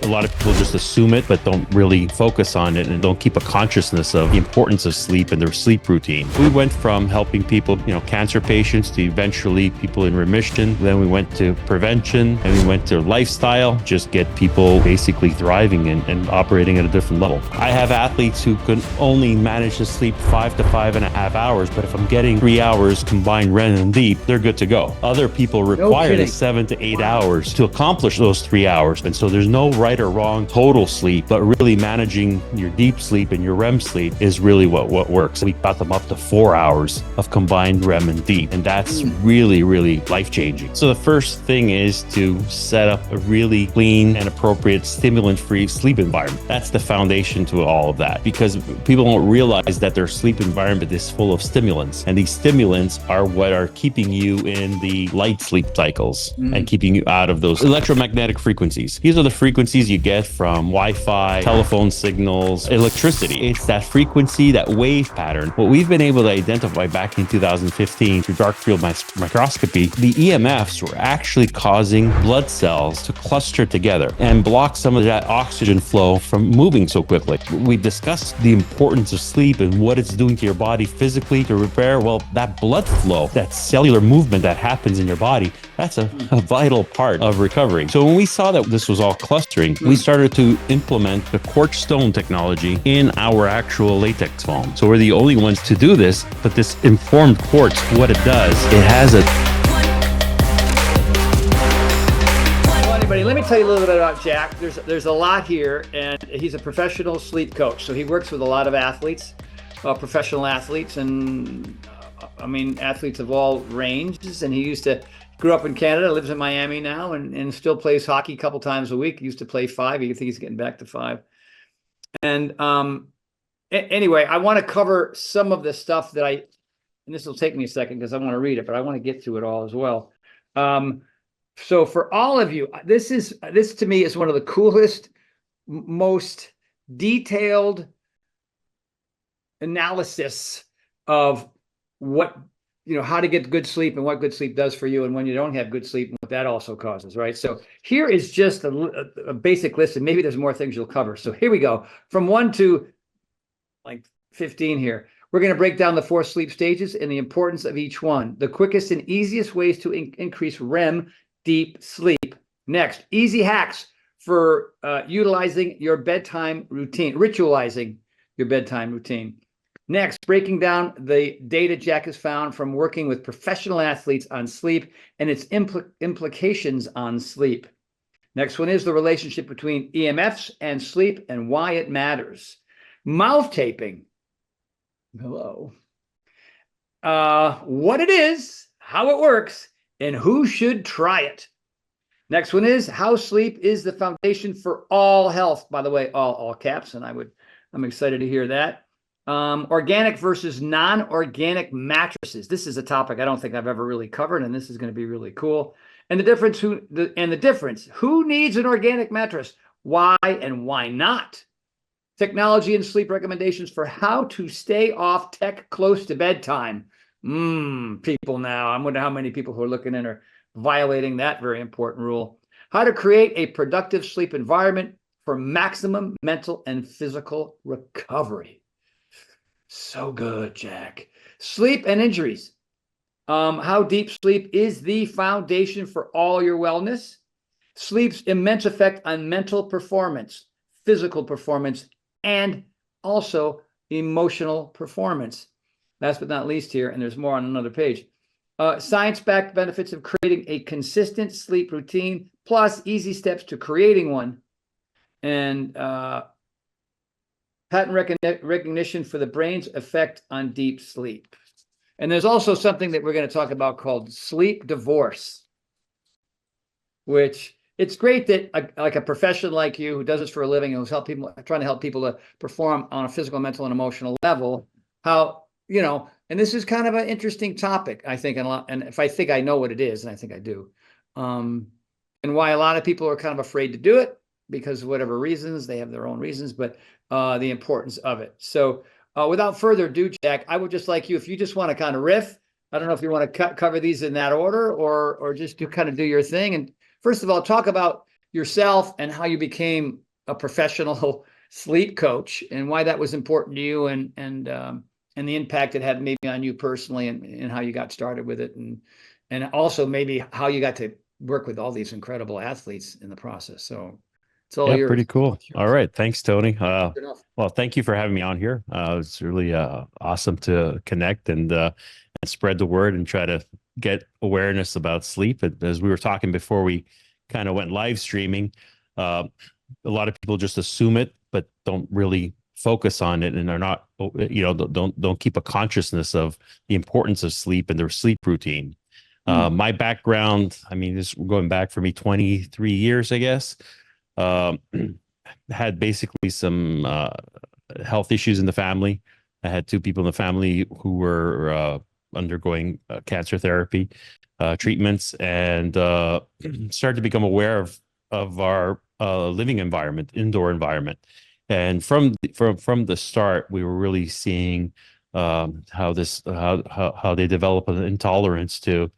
A lot of people just assume it, but don't really focus on it and don't keep a consciousness of the importance of sleep and their sleep routine. We went from helping people, cancer patients, to eventually people in remission. Then we went to prevention, and we went to lifestyle, just get people basically thriving and operating at a different level. I have athletes who can only manage to sleep 5 to 5.5 hours, but if I'm getting 3 hours combined REM and deep, they're good to go. Other people require the 7 to 8 hours to accomplish those 3 hours. And so there's no right or wrong total sleep, but really managing your deep sleep and your REM sleep is really what works. We got them up to 4 hours of combined REM and deep, and that's really, really life-changing. So the first thing is to set up a really clean and appropriate stimulant-free sleep environment. That's the foundation to all of that, because people don't realize that their sleep environment is full of stimulants, and these stimulants are what are keeping you in the light sleep cycles and keeping you out of those electromagnetic frequencies. These are the frequencies you get from Wi-Fi, telephone signals, electricity. It's that frequency, that wave pattern. What we've been able to identify back in 2015 through dark field microscopy, the EMFs were actually causing blood cells to cluster together and block some of that oxygen flow from moving so quickly. We discussed the importance of sleep and what it's doing to your body physically to repair. Well, that blood flow, that cellular movement that happens in your body, that's a vital part of recovery. So when we saw that this was all clustering, we started to implement the quartz stone technology in our actual latex foam. So we're the only ones to do this, but this informed quartz, what it does, it has a... Well, anybody, let me tell you a little bit about Jack. There's a lot here, and he's a professional sleep coach. So he works with a lot of athletes, professional athletes, and athletes of all ranges. And he grew up in Canada, lives in Miami now, and still plays hockey a couple times a week. He used to play 5. I think he's getting back to 5. And anyway, I want to cover some of the stuff that and this will take me a second because I want to read it, but I want to get through it all as well. So for all of you, this to me is one of the coolest, most detailed analysis of how to get good sleep and what good sleep does for you, and when you don't have good sleep and what that also causes, right? So here is just a basic list, and maybe there's more things you'll cover. So here we go. From 1 to 15 here. We're going to break down the 4 sleep stages and the importance of each one. The quickest and easiest ways to increase REM deep sleep. Next, easy hacks for utilizing your bedtime routine, ritualizing your bedtime routine. Next, breaking down the data Jack has found from working with professional athletes on sleep and its implications on sleep. Next one is the relationship between EMFs and sleep and why it matters. Mouth taping. Hello. What it is, how it works, and who should try it. Next one is how sleep is the foundation for all health. By the way, all caps, and I'm excited to hear that. Organic versus non-organic mattresses. This is a topic I don't think I've ever really covered, and this is going to be really cool. And the difference, who needs an organic mattress? Why and why not? Technology and sleep recommendations for how to stay off tech close to bedtime. People now, I wonder how many people who are looking in are violating that very important rule. How to create a productive sleep environment for maximum mental and physical recovery. So good, Jack. Sleep and injuries. How deep sleep is the foundation for all your wellness. Sleep's immense effect on mental performance, physical performance, and also emotional performance. Last but not least here, and there's more on another page. Science-backed benefits of creating a consistent sleep routine, plus easy steps to creating one. And pattern recognition for the brain's effect on deep sleep. And there's also something that we're going to talk about called sleep divorce, which it's great that a professional like you who does this for a living and who's trying to help people to perform on a physical, mental, and emotional level, and this is kind of an interesting topic, I think, and if I think I know what it is, and I think I do, and why a lot of people are kind of afraid to do it because of whatever reasons, they have their own reasons, but the importance of it. So without further ado, Jack, I would just like you, if you just want to kind of riff, I don't know if you want to cover these in that order or just kind of do your thing. And first of all, talk about, yourself and how you became a professional sleep coach and why that was important to you, and the impact it had maybe on you personally, and how you got started with it, and also maybe how you got to work with all these incredible athletes in the process. So it's all Yeah, yours. pretty cool. All right. Thanks, Tony. Enough. Well, thank you for having me on here. It's really awesome to connect and spread the word and try to get awareness about sleep. And as we were talking before we kind of went live streaming, a lot of people just assume it, but don't really focus on it, and are not, don't keep a consciousness of the importance of sleep and their sleep routine. My background, I mean, this going back for me 23 years, I guess. Um, had basically some health issues in the family. I had two people in the family who were undergoing cancer therapy treatments, and started to become aware of our living environment, indoor environment. And from the start, we were really seeing how they develop an intolerance to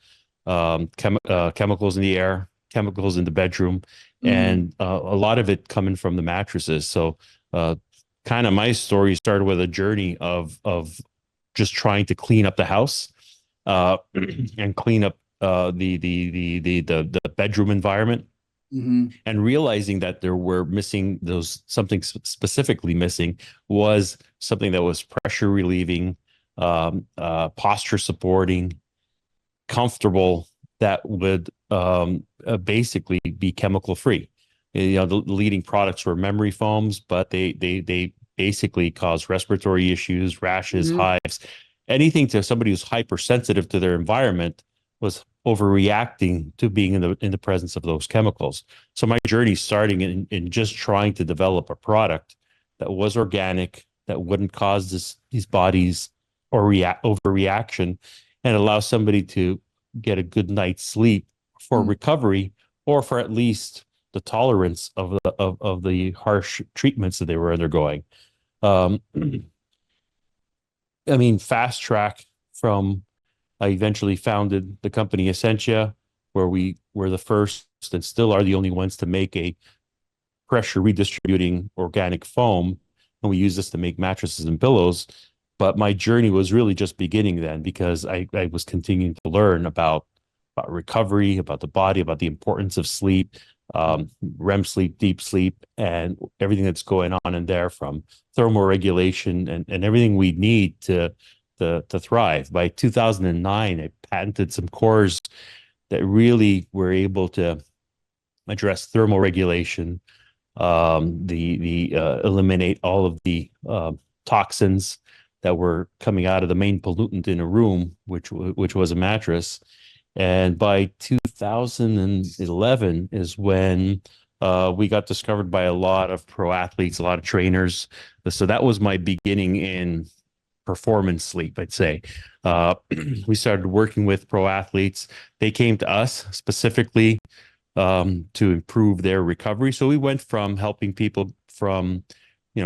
chemicals in the air, chemicals in the bedroom, and a lot of it coming from the mattresses. So kind of my story started with a journey of just trying to clean up the house and clean up the bedroom environment, and realizing that there were missing something specifically missing was something that was pressure relieving, posture supporting, comfortable, that would basically be chemical free. The leading products were memory foams, but they basically cause respiratory issues, rashes, hives. Anything to somebody who's hypersensitive to their environment was overreacting to being in the presence of those chemicals. So my journey starting in just trying to develop a product that was organic, that wouldn't cause these bodies or overreaction, and allow somebody to get a good night's sleep for recovery, or for at least the tolerance of the harsh treatments that they were undergoing. I mean, fast track from, I eventually founded the company Essentia, where we were the first and still are the only ones to make a pressure redistributing organic foam, and we use this to make mattresses and pillows. But my journey was really just beginning then, because I was continuing to learn about recovery, about the body, about the importance of sleep, REM sleep, deep sleep, and everything that's going on in there, from thermoregulation and everything we need to thrive. By 2009, I patented some cores that really were able to address thermoregulation, eliminate all of the toxins that were coming out of the main pollutant in a room, which was a mattress. And by 2011 is when we got discovered by a lot of pro athletes, a lot of trainers. So that was my beginning in performance sleep, I'd say. We started working with pro athletes. They came to us specifically to improve their recovery. So we went from helping people from,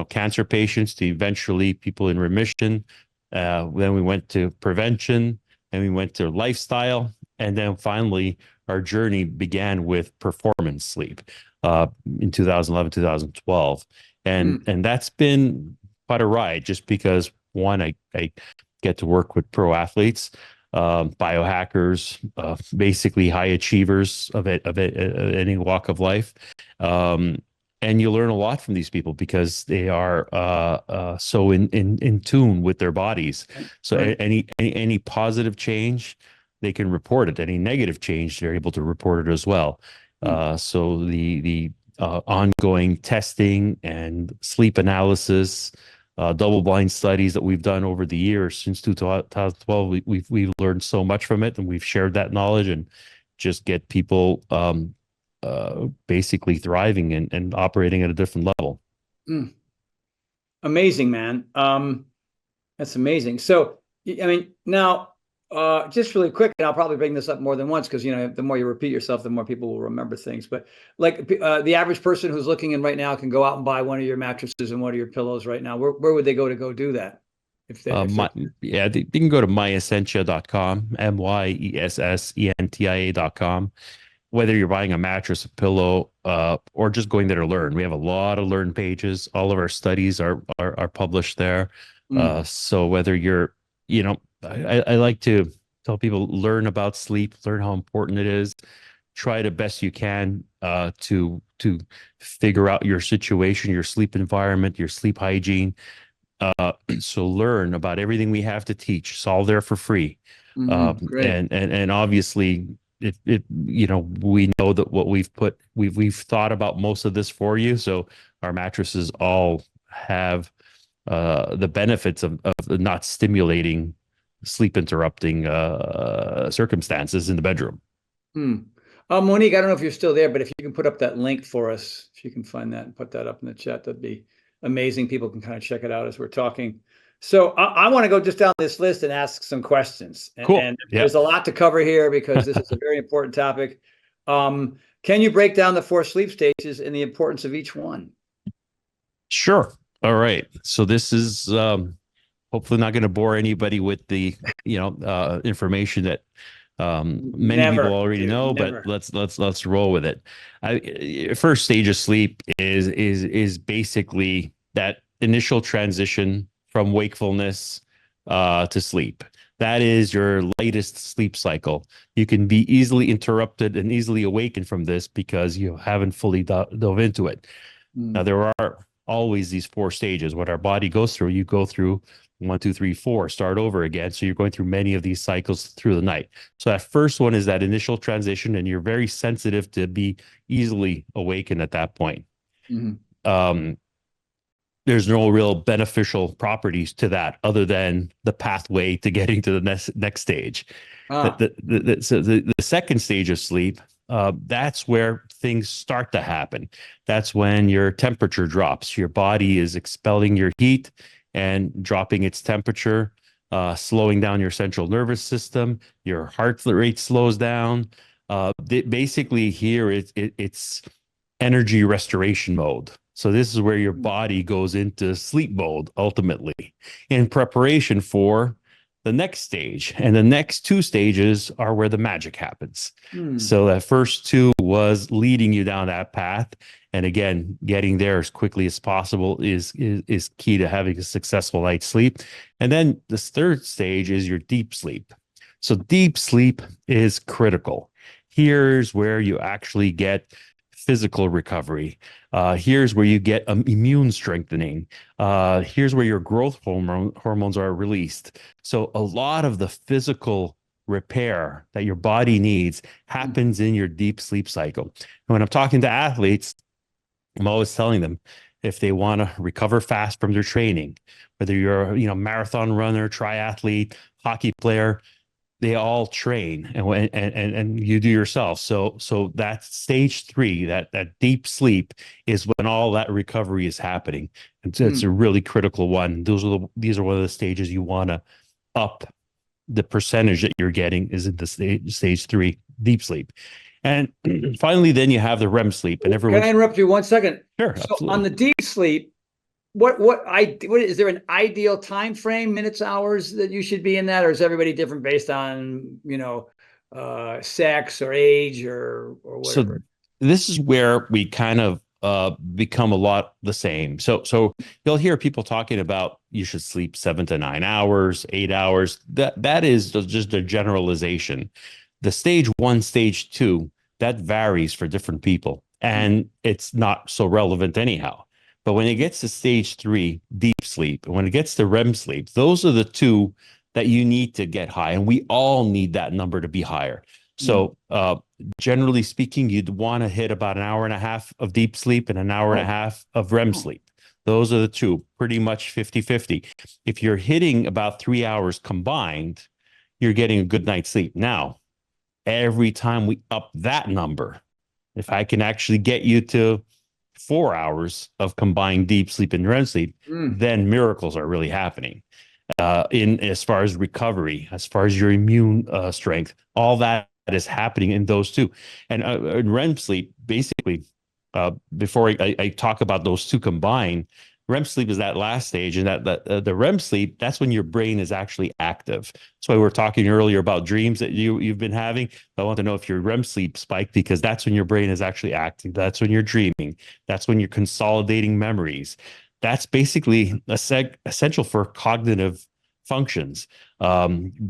cancer patients to eventually people in remission. Then we went to prevention, and we went to lifestyle. And then finally, our journey began with performance sleep in 2011, 2012. And that's been quite a ride, just because, one, I get to work with pro athletes, biohackers, basically high achievers of any walk of life. And you learn a lot from these people, because they are so in tune with their bodies. So any positive change, they can report it. Any negative change, they're able to report it as well. So the ongoing testing and sleep analysis, double-blind studies that we've done over the years since 2012, we've learned so much from it, and we've shared that knowledge and just get people basically thriving and operating at a different level. Amazing, man. That's amazing. So, I mean, now, just really quick, and I'll probably bring this up more than once, because the more you repeat yourself, the more people will remember things. But like the average person who's looking in right now can go out and buy one of your mattresses and one of your pillows right now. Where would they go to do that? They can go to myessentia.com, myessentia.com, whether you're buying a mattress, a pillow, or just going there to learn. We have a lot of learn pages. All of our studies are published there. Mm. So whether you're, I like to tell people learn about sleep, learn how important it is, try the best you can to figure out your situation, your sleep environment, your sleep hygiene. So learn about everything we have to teach. It's all there for free. Great. And obviously we know that what we've thought about most of this for you. So our mattresses all have the benefits of not stimulating sleep interrupting circumstances in the bedroom. Monique, I don't know if you're still there, but if you can put up that link for us, if you can find that and put that up in the chat, that'd be amazing. People can kind of check it out as we're talking. So I want to go just down this list and ask some questions. Cool. And there's a lot to cover here because this is a very important topic. Can you break down the 4 sleep stages and the importance of each one? Sure. All right. So this is hopefully not going to bore anybody with the information that many people already know, but let's roll with it. First stage of sleep is basically that initial transition from wakefulness to sleep. That is your latest sleep cycle. You can be easily interrupted and easily awakened from this because you haven't fully dove into it. Now, there are always these 4 stages. What our body goes through, you go through 1, 2, 3, 4, start over again. So you're going through many of these cycles through the night. So that first one is that initial transition, and you're very sensitive to be easily awakened at that point. There's no real beneficial properties to that other than the pathway to getting to the next stage. So the second stage of sleep, that's where things start to happen. That's when your temperature drops. Your body is expelling your heat and dropping its temperature, slowing down your central nervous system. Your heart rate slows down. Basically, here it's energy restoration mode. So this is where your body goes into sleep mode ultimately in preparation for the next stage. And the next 2 stages are where the magic happens. So that first 2 was leading you down that path. And again, getting there as quickly as possible is key to having a successful night's sleep. And then this third stage is your deep sleep. So deep sleep is critical. Here's where you actually get physical recovery. Here's where you get immune strengthening. Here's where your growth hormones are released. So a lot of the physical repair that your body needs happens in your deep sleep cycle. And when I'm talking to athletes, I'm always telling them, if they want to recover fast from their training, whether you're marathon runner, triathlete, hockey player, they all train and you do yourself. So that stage 3, that deep sleep, is when all that recovery is happening. And so it's a really critical one. These are one of the stages you want to up the percentage that you're getting is in the stage 3 deep sleep. And finally, then you have the REM sleep. And everyone. Can I interrupt you 1 second? Sure. So absolutely. on the deep sleep, what is there an ideal time frame, minutes, hours that you should be in that, or is everybody different based on sex or age or whatever? So this is where we kind of become a lot the same. So you'll hear people talking about you should sleep 7 to 9 hours, 8 hours. That is just a generalization. The stage 1, stage 2, that varies for different people, and it's not so relevant anyhow. But when it gets to stage 3, deep sleep, and when it gets to REM sleep, those are the 2 that you need to get high. And we all need that number to be higher. So generally speaking, you'd want to hit about an hour and a half of deep sleep and an hour and a half of REM sleep. Those are the 2, pretty much 50-50. If you're hitting about 3 hours combined, you're getting a good night's sleep. Now, every time we up that number, if I can actually get you to 4 hours of combined deep sleep and REM sleep, then miracles are really happening. In as far as recovery, as far as your immune strength, all that is happening in those 2. And in REM sleep, basically, before I talk about those 2 combined, REM sleep is that last stage, and the REM sleep, that's when your brain is actually active. That's why we were talking earlier about dreams that you've been having. I want to know if your REM sleep spiked, because that's when your brain is actually active. That's when you're dreaming. That's when you're consolidating memories. That's basically essential for cognitive functions.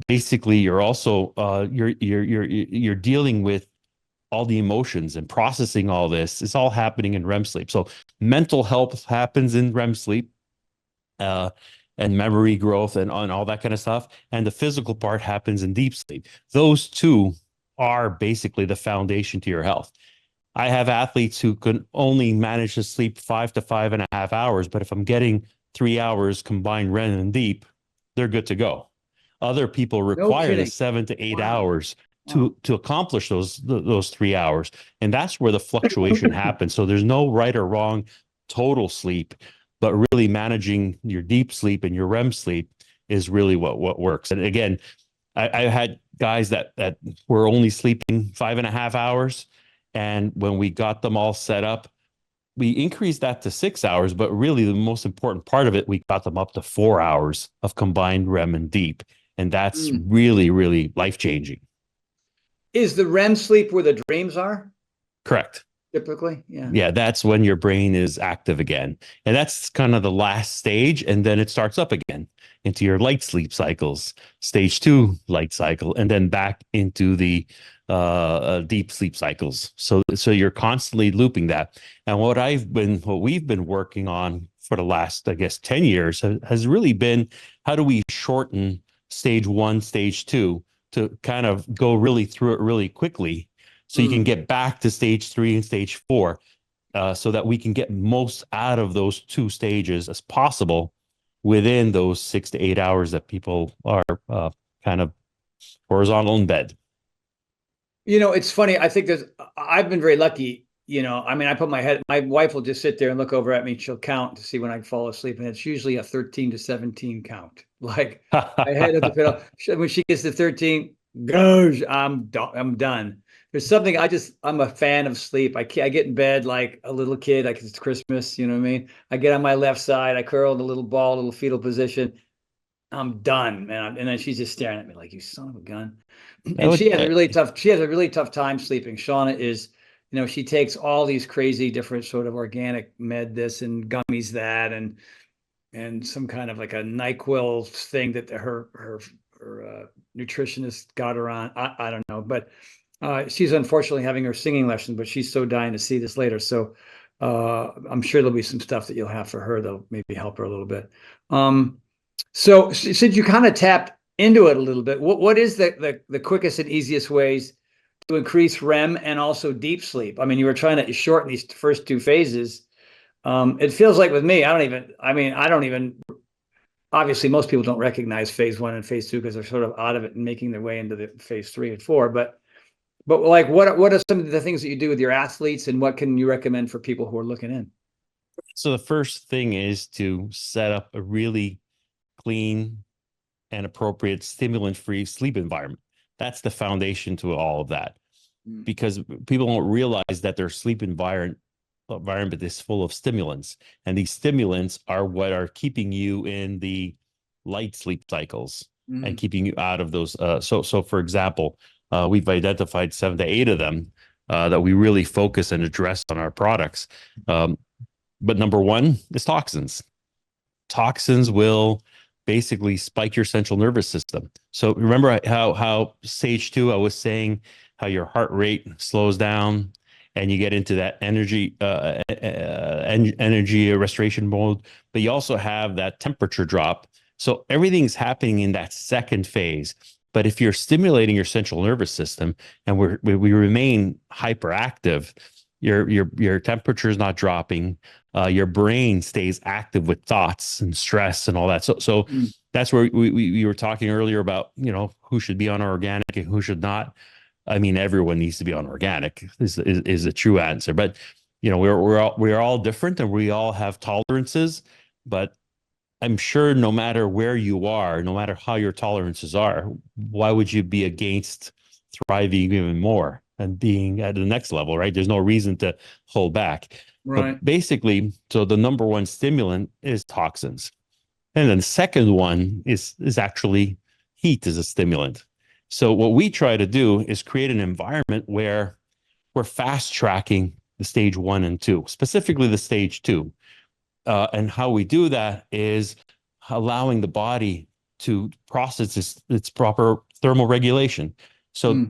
Basically, you're also you're dealing with all the emotions and processing all this. It's all happening in REM sleep. So mental health happens in REM sleep, uh, and memory growth and all that kind of stuff. And the physical part happens in deep sleep. Those two are basically the foundation to your health. I have athletes who can only manage to sleep 5 to 5.5 hours, but if I'm getting 3 hours combined REM and deep, they're good to go. Other people No require the kidding. 7 to 8 Wow. hours to accomplish those 3 hours, and that's where the fluctuation happens. So there's no right or wrong total sleep, but really managing your deep sleep and your REM sleep is really what works. And again, I had guys that were only sleeping 5.5 hours, and when we got them all set up, we increased that to 6 hours. But really, the most important part of it, we got them up to 4 hours of combined REM and deep, and that's really, really life changing. Is the REM sleep where the dreams are? Correct. Typically, yeah. Yeah, that's when your brain is active again. And that's kind of the last stage. And then it starts up again into your light sleep cycles, stage 2 light cycle, and then back into the deep sleep cycles. So you're constantly looping that. And what we've been working on for the last, I guess, 10 years has really been, how do we shorten stage 1, stage 2 to kind of go really through it really quickly, so you can get back to stage 3 and stage 4, so that we can get most out of those 2 stages as possible within those 6 to 8 hours that people are kind of horizontal in bed. It's funny. I think I've been very lucky. I mean, my wife will just sit there and look over at me. She'll count to see when I fall asleep. And it's usually a 13 to 17 count. Like I head at the pillow. When she gets to 13, gosh, I'm done. There's something I'm a fan of sleep. I get in bed like a little kid, like it's Christmas, you know what I mean? I get on my left side, I curl in a little ball, little fetal position. I'm done, man. And then she's just staring at me like, you son of a gun. And she has a really tough time sleeping. Shauna is, she takes all these crazy different sort of organic med this and gummies that and some kind of like a NyQuil thing that her nutritionist got her on. I don't know, but she's unfortunately having her singing lesson, but she's so dying to see this later. So I'm sure there'll be some stuff that you'll have for her that'll maybe help her a little bit. So since you kind of tapped into it a little bit, what is the quickest and easiest ways to increase REM and also deep sleep? I mean, you were trying to shorten these first 2 phases. It feels like with me, I don't even, obviously most people don't recognize phase 1 and phase 2 because they're sort of out of it and making their way into the phase 3 and 4. But like, what are some of the things that you do with your athletes, and what can you recommend for people who are looking in? So the first thing is to set up a really clean and appropriate stimulant-free sleep environment. That's the foundation to all of that, because people don't realize that their sleep environment is full of stimulants, and these stimulants are what are keeping you in the light sleep cycles and keeping you out of those. So for example, we've identified 7 to 8 of them that we really focus and address on our products. But number 1 is toxins. Toxins will basically spike your central nervous system. So remember how stage 2, I was saying how your heart rate slows down and you get into that energy restoration mode, but you also have that temperature drop. So everything's happening in that second phase. But if you're stimulating your central nervous system and we remain hyperactive, your temperature is not dropping. Your brain stays active with thoughts and stress and all that. So that's where we were talking earlier about, who should be on organic and who should not. I mean, everyone needs to be on organic is a true answer. But, we're all different and we all have tolerances. But I'm sure no matter where you are, no matter how your tolerances are, why would you be against thriving even more and being at the next level, right? There's no reason to hold back. Right. But basically, so the number one stimulant is toxins. And then the second one is actually heat as a stimulant. So what we try to do is create an environment where we're fast tracking the stage 1 and 2, specifically the stage 2. And how we do that is allowing the body to process its proper thermal regulation. So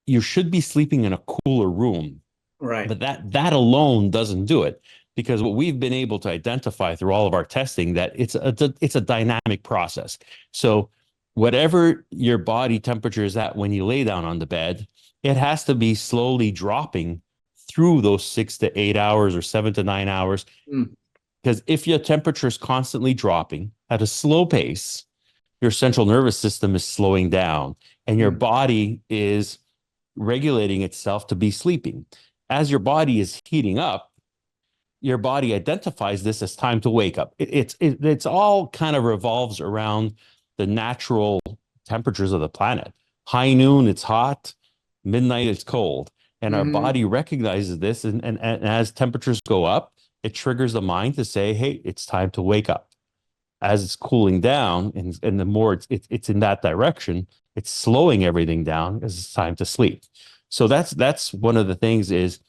you should be sleeping in a cooler room, Right. but that alone doesn't do it, because what we've been able to identify through all of our testing, that it's a dynamic process. So whatever your body temperature is at when you lay down on the bed, it has to be slowly dropping through those 6 to 8 hours or 7 to 9 hours. Because if your temperature is constantly dropping at a slow pace, your central nervous system is slowing down and your body is regulating itself to be sleeping. As your body is heating up, your body identifies this as time to wake up. It's all kind of revolves around the natural temperatures of the planet. High noon, it's hot. Midnight, it's cold. And our body recognizes this. And as temperatures go up, it triggers the mind to say, hey, it's time to wake up. As it's cooling down, and the more it's in that direction, it's slowing everything down as it's time to sleep. So that's one of the things is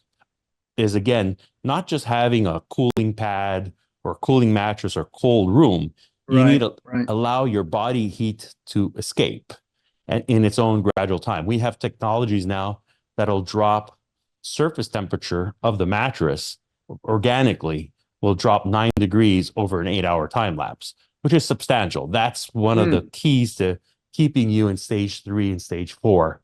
again, not just having a cooling pad or cooling mattress or cold room. You need to allow your body heat to escape and in its own gradual time. We have technologies now that'll drop surface temperature of the mattress organically, will drop 9 degrees over an 8-hour time lapse, which is substantial. That's one of the keys to keeping you in stage 3 and stage 4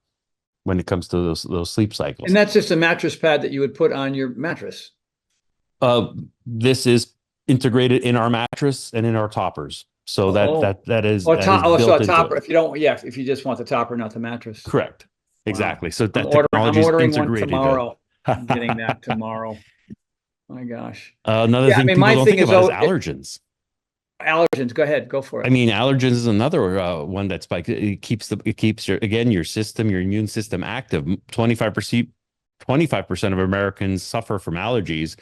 when it comes to those sleep cycles. And that's just a mattress pad that you would put on your mattress. This is integrated in our mattress and in our toppers. So that is so a built topper. If you don't, if you just want the topper, not the mattress. Correct. Exactly. So that I'm ordering one integrated. tomorrow. I'm getting that tomorrow. My gosh. Another thing people don't think about is allergens. Allergens. Go ahead. Go for it. I mean, allergens is another one that's like it keeps your immune system active. 25% of Americans suffer from allergies.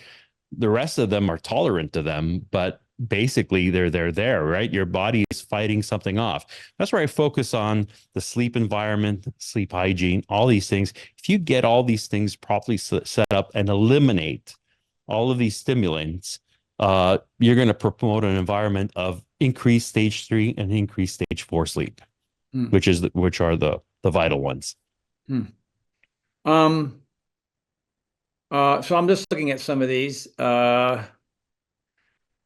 The rest of them are tolerant to them, but basically they're there, right? Your body is fighting something off. That's where I focus on the sleep environment, sleep hygiene, all these things. If you get all these things properly set up and eliminate all of these stimulants, you're going to promote an environment of increased stage 3 and increased stage 4 sleep, which are the vital ones. So I'm just looking at some of these.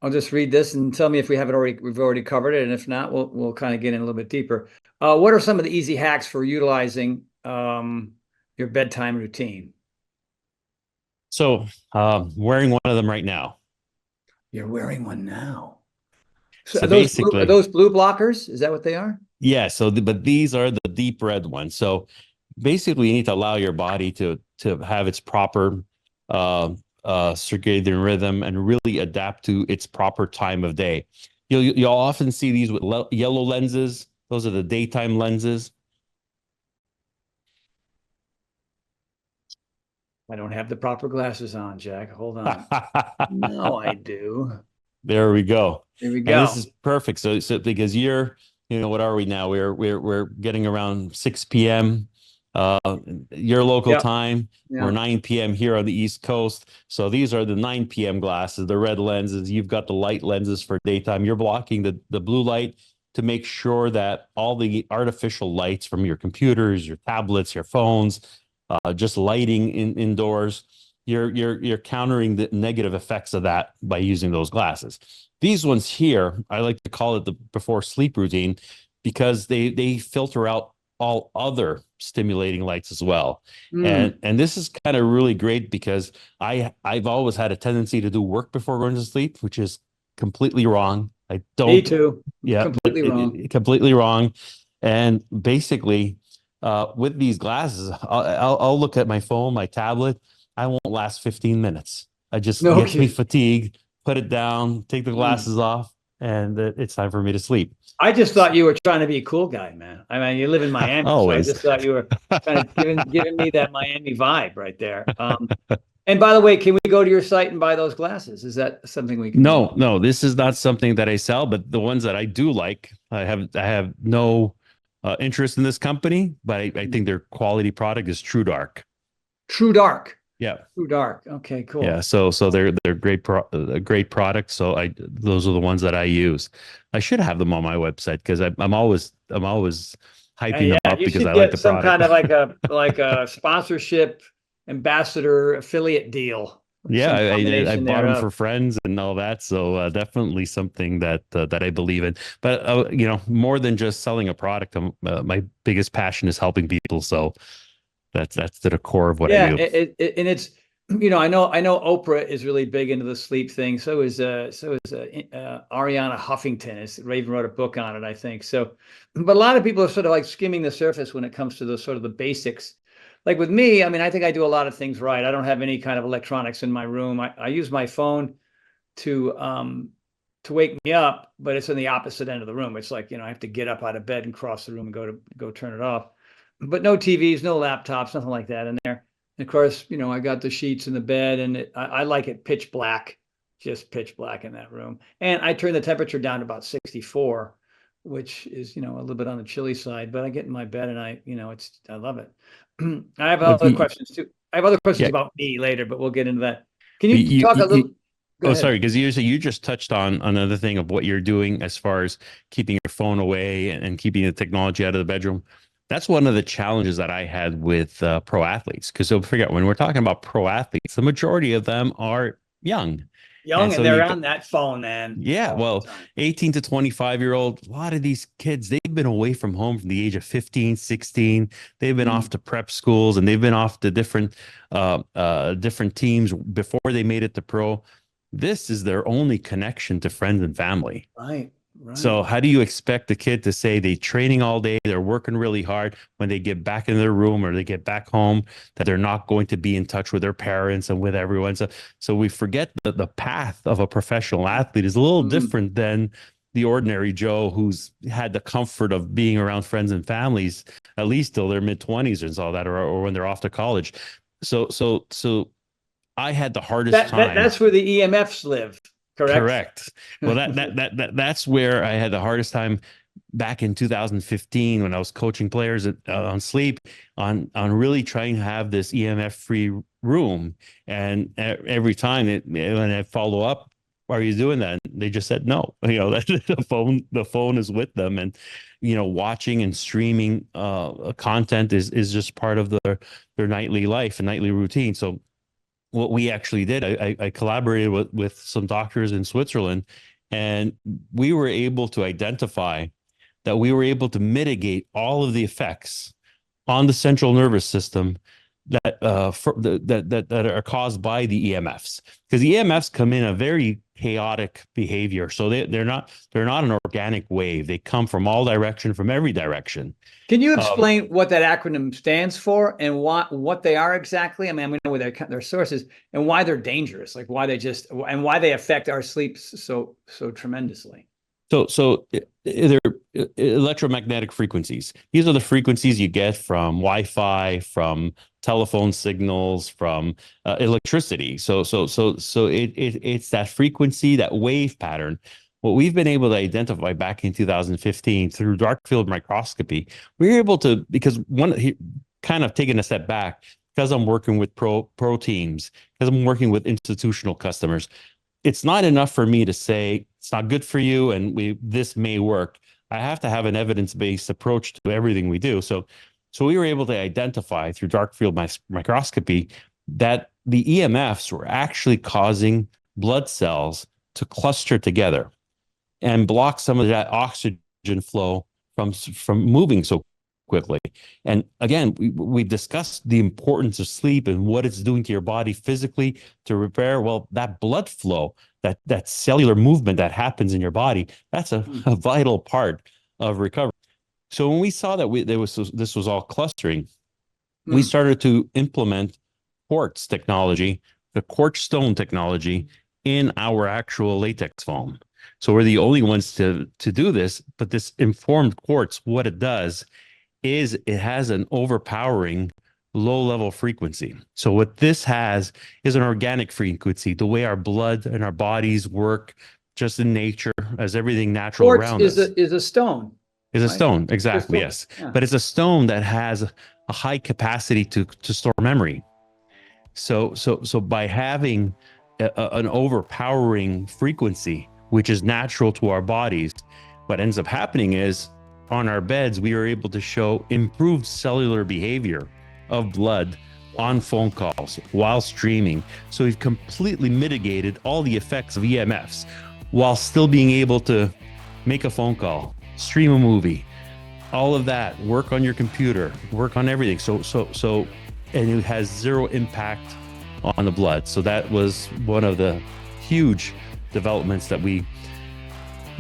I'll just read this and tell me if we've already covered it, and if not, we'll kind of get in a little bit deeper. What are some of the easy hacks for utilizing your bedtime routine? So, wearing one of them right now. You're wearing one now. So So are those blue blockers? Is that what they are? Yeah. But these are the deep red ones. So basically, you need to allow your body to have its proper circadian rhythm and really adapt to its proper time of day. You'll often see these with yellow lenses. Those are the daytime lenses. I don't have the proper glasses on, Jack. Hold on. No, I do. There we go. Here we go. And this is perfect. So because what are we now? We're getting around 6 p.m. Your local time. We're 9 p.m. here on the East Coast. So these are the 9 p.m. glasses, the red lenses. You've got the light lenses for daytime. You're blocking the blue light to make sure that all the artificial lights from your computers, your tablets, your phones, just lighting indoors, you're countering the negative effects of that by using those glasses. These ones here, I like to call it the before sleep routine, because they filter out all other stimulating lights as well. And this is kind of really great because I've always had a tendency to do work before going to sleep, which is completely wrong. I don't. Me too. Yeah, completely wrong. Completely wrong. And basically, with these glasses, I'll look at my phone, my tablet. I won't last 15 minutes. I just get me fatigued, put it down, take the glasses off, and it's time for me to sleep. I just thought you were trying to be a cool guy, man. I mean, you live in Miami. Always. So I just thought you were kind of giving me that Miami vibe right there. And by the way, can we go to your site and buy those glasses? Is that something we can do? No, this is not something that I sell, but the ones that I do like, I have no interest in this company, but I think their quality product is True Dark. True Dark. Yeah. True Dark. Okay, cool. Yeah, so they're a great product. So those are the ones that I use. I should have them on my website because I'm always hyping them up you because should I get like the some product. kind of like a sponsorship ambassador affiliate deal. Yeah, Some I combination bought them thereof. for friends and all that. So definitely something that I believe in. But more than just selling a product, my biggest passion is helping people. So that's to the core of what I Yeah, do. and it's I know Oprah is really big into the sleep thing. So is Ariana Huffington. Raven wrote a book on it, I think. So, but a lot of people are sort of like skimming the surface when it comes to the sort of the basics. Like with me, I mean, I think I do a lot of things right. I don't have any kind of electronics in my room. I use my phone to wake me up, but it's in the opposite end of the room. It's like, I have to get up out of bed and cross the room and go turn it off. But no TVs, no laptops, nothing like that in there. And of course, I got the sheets in the bed, and I like it pitch black, just pitch black in that room. And I turn the temperature down to about 64, which is, a little bit on the chilly side. But I get in my bed and I love it. I have Well, other questions too. I have other questions yeah, about me later, but we'll get into that. Can you you, talk a you, little? Go Oh, ahead. sorry, because you just touched on another thing of what you're doing as far as keeping your phone away and keeping the technology out of the bedroom. That's one of the challenges that I had with pro athletes. Because so forget when we're talking about pro athletes, the majority of them are young, and Young, and so they're on that phone, man, yeah, all the well, time. 18 to 25-year-old, a lot of these kids, they've been away from home from the age of 15, 16. They've been off Mm, to prep schools and they've been off to different teams before they made it to pro. This is their only connection to friends and family. right, right. So how do you expect the kid to say they're training all day, they're working really hard when they get back in their room or they get back home, that they're not going to be in touch with their parents and with everyone? So we forget that the path of a professional athlete is a little Mm, different than the ordinary Joe who's had the comfort of being around friends and families at least till their mid 20s and all that, or when they're off to college. So I had the hardest time. that's where the EMFs live, correct? Correct. Well, that's where I had the hardest time back in 2015 when I was coaching players on sleep, on really trying to have this EMF free room. And every time when I follow up, are you doing that? And they just said no. That the phone is with them, and watching and streaming content is just part of their nightly life and nightly routine. So what we actually did, I collaborated with some doctors in Switzerland, and we were able to identify that we were able to mitigate all of the effects on the central nervous system that are caused by the EMFs, because the EMFs come in a very chaotic behavior. So they're not an organic wave. They come from all direction, from every direction. Can you explain what that acronym stands for and what they are exactly? I mean, we know where their sources and why they're dangerous, like why they affect our sleep so tremendously. So they're electromagnetic frequencies. These are the frequencies you get from Wi-Fi, from telephone signals, from electricity. So it's that frequency, that wave pattern. What we've been able to identify back in 2015 through dark field microscopy, we were able to, because kind of taking a step back, because I'm working with pro teams, because I'm working with institutional customers, it's not enough for me to say it's not good for you and this may work. I have to have an evidence-based approach to everything we do. So we were able to identify through dark field microscopy that the EMFs were actually causing blood cells to cluster together and block some of that oxygen flow from moving so quickly. And again, we discussed the importance of sleep and what it's doing to your body physically to repair. Well, that blood flow, that cellular movement that happens in your body, that's a vital part of recovery. So when we saw that this was all clustering, we started to implement quartz technology, the quartz stone technology, in our actual latex foam. So we're the only ones to do this. But this informed quartz, what it does is it has an overpowering low level frequency. So what this has is an organic frequency, the way our blood and our bodies work just in nature as everything natural Quartz around is us. is a stone. Is a Right? stone, exactly, Stone. yes. Yeah. But it's a stone that has a high capacity to store memory. So by having an overpowering frequency, which is natural to our bodies, what ends up happening is on our beds, we are able to show improved cellular behavior of blood on phone calls while streaming. So we've completely mitigated all the effects of EMFs while still being able to make a phone call, stream a movie, all of that, work on your computer, work on everything. And it has zero impact on the blood. So that was one of the huge developments that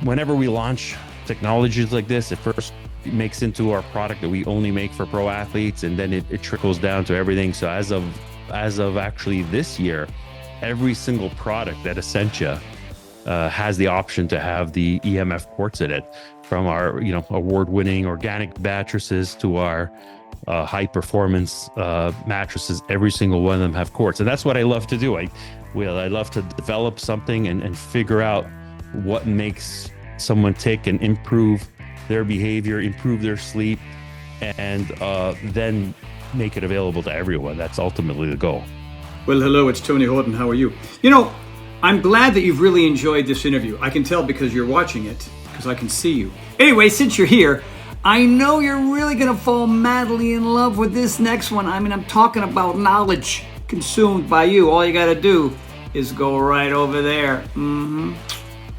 whenever we launch technologies like this, it first makes into our product that we only make for pro athletes, and then it trickles down to everything. So as of actually this year, every single product at Essentia has the option to have the EMF quartz in it, from our award-winning organic mattresses to our high performance mattresses. Every single one of them have quartz, and that's what I love to do. I love to develop something and figure out what makes someone tick and improve their behavior, improve their sleep, and then make it available to everyone. That's ultimately the goal. Well, hello, it's Tony Horton. How are you? You know, I'm glad that you've really enjoyed this interview. I can tell because you're watching it, because I can see you. Anyway, since you're here, I know you're really going to fall madly in love with this next one. I mean, I'm talking about knowledge consumed by you. All you got to do is go right over there.